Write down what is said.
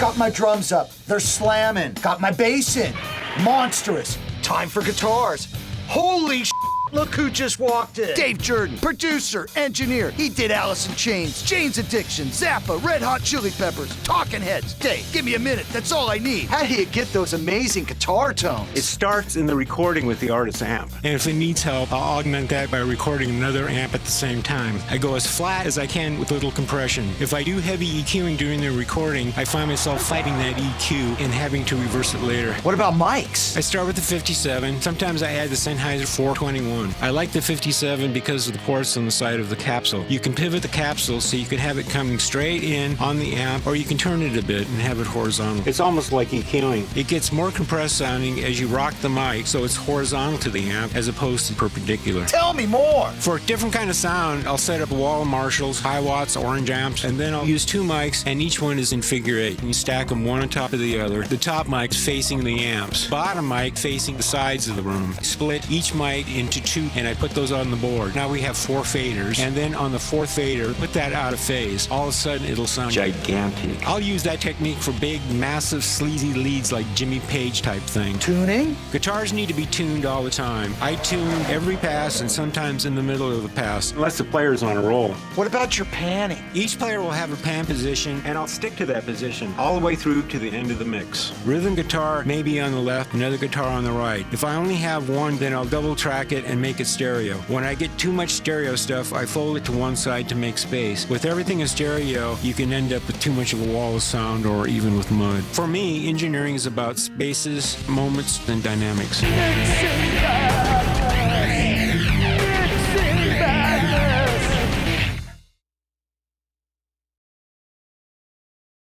Got my drums up. They're slamming. Got my bass in. Monstrous. Time for guitars. Holy look who just walked in. Dave Jerden, producer, engineer. He did Alice in Chains, Jane's Addiction, Zappa, Red Hot Chili Peppers, Talking Heads. Dave, give me a minute. That's all I need. How do you get those amazing guitar tones? It starts in the recording with the artist's amp. And if it needs help, I'll augment that by recording another amp at the same time. I go as flat as I can with little compression. If I do heavy EQing during the recording, I find myself fighting that EQ and having to reverse it later. What about mics? I start with the 57. Sometimes I add the Sennheiser 421. I like the 57 because of the ports on the side of the capsule. You can pivot the capsule so you can have it coming straight in on the amp, or you can turn it a bit and have it horizontal. It's almost like EQing. It gets more compressed sounding as you rock the mic, so it's horizontal to the amp as opposed to perpendicular. Tell me more. For a different kind of sound, I'll set up a wall of Marshalls, high watts, orange amps, and then I'll use two mics, and each one is in figure 8. And you stack them one on top of the other. The top mic's facing the amps. Bottom mic facing the sides of the room. Split each mic into 2, and I put those on the board. Now we have 4 faders, and then on the 4th fader, put that out of phase. All of a sudden, it'll sound gigantic. I'll use that technique for big, massive, sleazy leads like Jimmy Page type thing. Tuning? Guitars need to be tuned all the time. I tune every pass and sometimes in the middle of the pass, unless the player's on a roll. What about your panning? Each player will have a pan position, and I'll stick to that position all the way through to the end of the mix. Rhythm guitar may be on the left, another guitar on the right. If I only have one, then I'll double track it and make it stereo. When I get too much stereo stuff, I fold it to one side to make space. With everything in stereo, you can end up with too much of a wall of sound or even with mud. For me, engineering is about spaces, moments, and dynamics.